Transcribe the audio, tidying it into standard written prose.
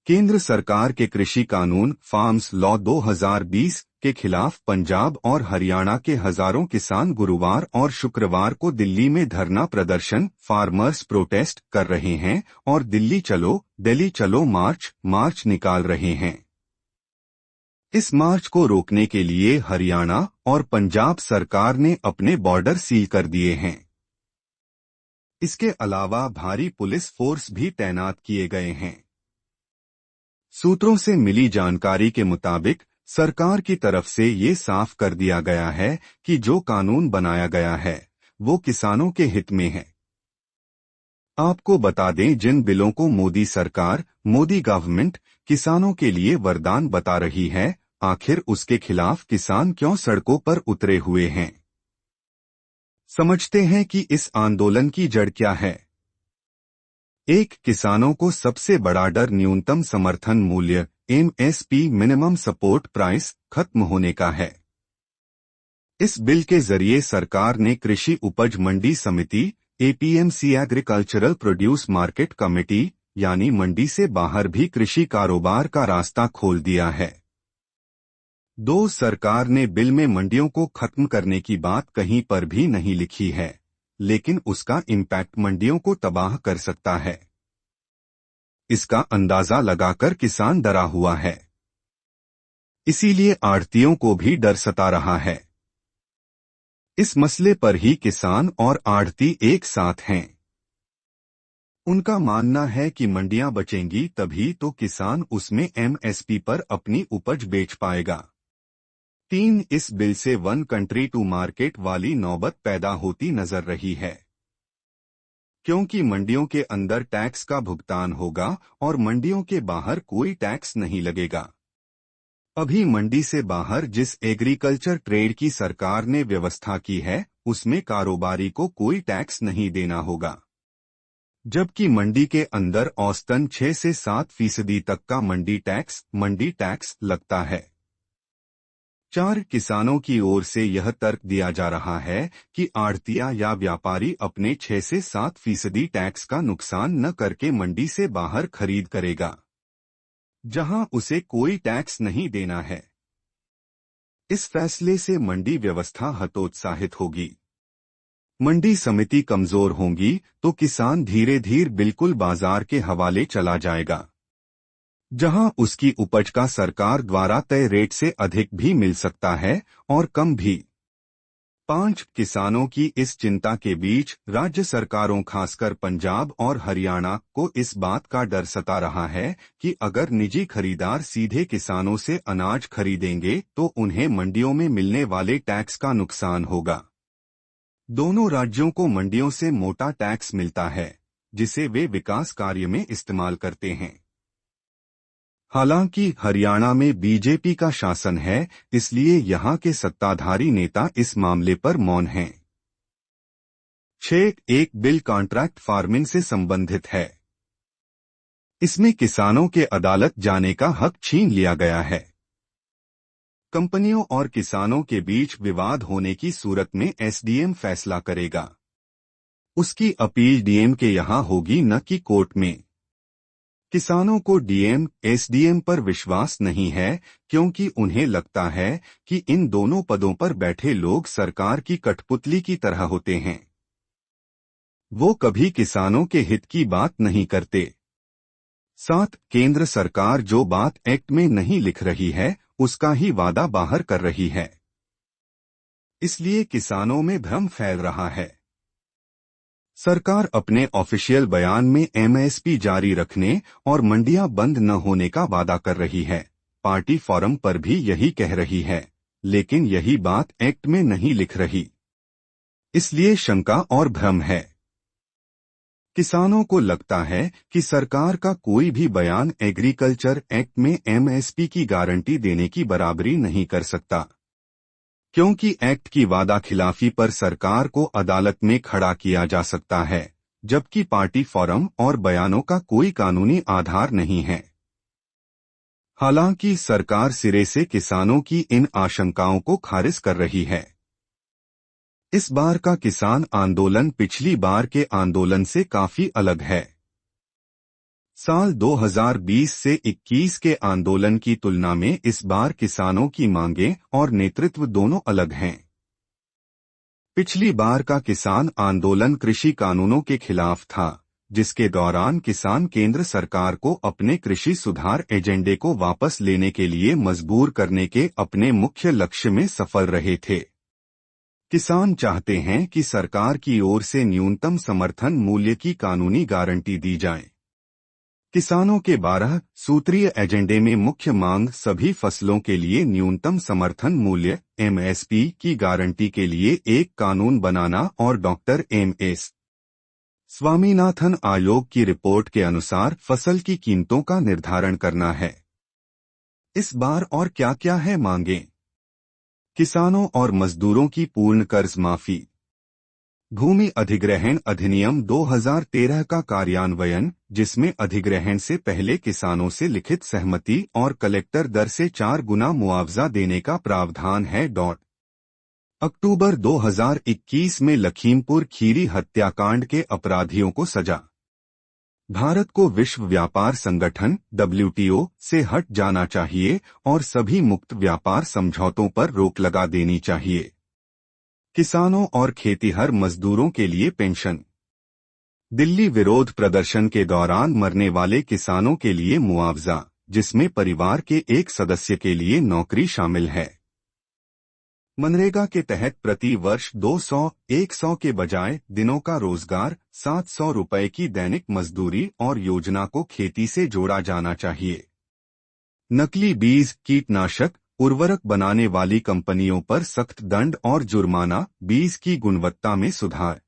केंद्र सरकार के कृषि कानून फार्म्स लॉ 2020 के खिलाफ पंजाब और हरियाणा के हजारों किसान गुरुवार और शुक्रवार को दिल्ली में धरना प्रदर्शन फार्मर्स प्रोटेस्ट कर रहे हैं और दिल्ली चलो मार्च निकाल रहे हैं। इस मार्च को रोकने के लिए हरियाणा और पंजाब सरकार ने अपने बॉर्डर सील कर दिए हैं। इसके अलावा भारी पुलिस फोर्स भी तैनात किए गए हैं। सूत्रों से मिली जानकारी के मुताबिक सरकार की तरफ से ये साफ कर दिया गया है कि जो कानून बनाया गया है वो किसानों के हित में है। आपको बता दें, जिन बिलों को मोदी गवर्नमेंट किसानों के लिए वरदान बता रही है, आखिर उसके खिलाफ किसान क्यों सड़कों पर उतरे हुए हैं। समझते हैं कि इस आंदोलन की जड़ क्या है। एक, किसानों को सबसे बड़ा डर न्यूनतम समर्थन मूल्य MSP मिनिमम सपोर्ट प्राइस खत्म होने का है। इस बिल के जरिए सरकार ने कृषि उपज मंडी समिति APMC agricultural produce market committee यानी मंडी से बाहर भी कृषि कारोबार का रास्ता खोल दिया है। 2, सरकार ने बिल में मंडियों को खत्म करने की बात कहीं पर भी नहीं लिखी है, लेकिन उसका इम्पैक्ट मंडियों को तबाह कर सकता है। इसका अंदाजा लगाकर किसान डरा हुआ है, इसीलिए आढ़तियों को भी डर सता रहा है। इस मसले पर ही किसान और आढ़ती एक साथ हैं। उनका मानना है कि मंडियां बचेंगी तभी तो किसान उसमें MSP पर अपनी उपज बेच पाएगा। 3, इस बिल से वन कंट्री टू मार्केट वाली नौबत पैदा होती नजर रही है, क्योंकि मंडियों के अंदर टैक्स का भुगतान होगा और मंडियों के बाहर कोई टैक्स नहीं लगेगा। अभी मंडी से बाहर जिस एग्रीकल्चर ट्रेड की सरकार ने व्यवस्था की है उसमें कारोबारी को कोई टैक्स नहीं देना होगा, जबकि मंडी के अंदर औसतन 6 से 7% तक का मंडी टैक्स लगता है। 4, किसानों की ओर से यह तर्क दिया जा रहा है कि आढ़तिया या व्यापारी अपने 6 से 7% टैक्स का नुकसान न करके मंडी से बाहर खरीद करेगा, जहां उसे कोई टैक्स नहीं देना है। इस फैसले से मंडी व्यवस्था हतोत्साहित होगी, मंडी समिति कमजोर होंगी तो किसान धीरे धीरे बिल्कुल बाजार के हवाले चला जाएगा, जहां उसकी उपज का सरकार द्वारा तय रेट से अधिक भी मिल सकता है और कम भी। 5, किसानों की इस चिंता के बीच राज्य सरकारों खासकर पंजाब और हरियाणा को इस बात का डर सता रहा है कि अगर निजी खरीदार सीधे किसानों से अनाज खरीदेंगे तो उन्हें मंडियों में मिलने वाले टैक्स का नुकसान होगा। दोनों राज्यों को मंडियों से मोटा टैक्स मिलता है जिसे वे विकास कार्य में इस्तेमाल करते हैं। हालांकि हरियाणा में बीजेपी का शासन है, इसलिए यहां के सत्ताधारी नेता इस मामले पर मौन हैं। 6, एक बिल कॉन्ट्रैक्ट फार्मिंग से संबंधित है। इसमें किसानों के अदालत जाने का हक छीन लिया गया है। कंपनियों और किसानों के बीच विवाद होने की सूरत में SDM फैसला करेगा। उसकी अपील DM के यहां होगी, न कि कोर्ट में। किसानों को DM, SDM पर विश्वास नहीं है क्योंकि उन्हें लगता है कि इन दोनों पदों पर बैठे लोग सरकार की कठपुतली की तरह होते हैं। वो कभी किसानों के हित की बात नहीं करते। 7, केंद्र सरकार जो बात एक्ट में नहीं लिख रही है उसका ही वादा बाहर कर रही है, इसलिए किसानों में भ्रम फैल रहा है। सरकार अपने ऑफिशियल बयान में MSP जारी रखने और मंडियां बंद न होने का वादा कर रही है। पार्टी फोरम पर भी यही कह रही है, लेकिन यही बात एक्ट में नहीं लिख रही, इसलिए शंका और भ्रम है। किसानों को लगता है कि सरकार का कोई भी बयान एग्रीकल्चर एक्ट में MSP की गारंटी देने की बराबरी नहीं कर सकता, क्योंकि एक्ट की वादा खिलाफी पर सरकार को अदालत में खड़ा किया जा सकता है, जबकि पार्टी फोरम और बयानों का कोई कानूनी आधार नहीं है। हालांकि सरकार सिरे से किसानों की इन आशंकाओं को खारिज कर रही है। इस बार का किसान आंदोलन पिछली बार के आंदोलन से काफी अलग है। साल 2020 से 21 के आंदोलन की तुलना में इस बार किसानों की मांगें और नेतृत्व दोनों अलग हैं। पिछली बार का किसान आंदोलन कृषि कानूनों के खिलाफ था, जिसके दौरान किसान केंद्र सरकार को अपने कृषि सुधार एजेंडे को वापस लेने के लिए मजबूर करने के अपने मुख्य लक्ष्य में सफल रहे थे। किसान चाहते हैं कि सरकार की ओर से न्यूनतम समर्थन मूल्य की कानूनी गारंटी दी जाए। किसानों के 12 सूत्रीय एजेंडे में मुख्य मांग सभी फसलों के लिए न्यूनतम समर्थन मूल्य (एमएसपी) की गारंटी के लिए एक कानून बनाना और डॉक्टर एम.एस. स्वामीनाथन आयोग की रिपोर्ट के अनुसार फसल की कीमतों का निर्धारण करना है। इस बार और क्या-क्या है मांगें? किसानों और मजदूरों की पूर्ण कर्ज माफी, भूमि अधिग्रहण अधिनियम 2013 का कार्यान्वयन, जिसमें अधिग्रहण से पहले किसानों से लिखित सहमति और कलेक्टर दर से 4 गुना मुआवजा देने का प्रावधान है। अक्टूबर 2021 में लखीमपुर खीरी हत्याकांड के अपराधियों को सजा। भारत को विश्व व्यापार संगठन (WTO) से हट जाना चाहिए और सभी मुक्त व्यापार समझौतों पर रोक लगा देनी चाहिए। किसानों और खेतीहर मजदूरों के लिए पेंशन। दिल्ली विरोध प्रदर्शन के दौरान मरने वाले किसानों के लिए मुआवजा, जिसमें परिवार के एक सदस्य के लिए नौकरी शामिल है। मनरेगा के तहत प्रति वर्ष 200-100 के बजाय दिनों का रोजगार, 700 रुपए की दैनिक मजदूरी और योजना को खेती से जोड़ा जाना चाहिए। नकली बीज, कीटनाशक, उर्वरक बनाने वाली कंपनियों पर सख्त दंड और जुर्माना, बीज की गुणवत्ता में सुधार।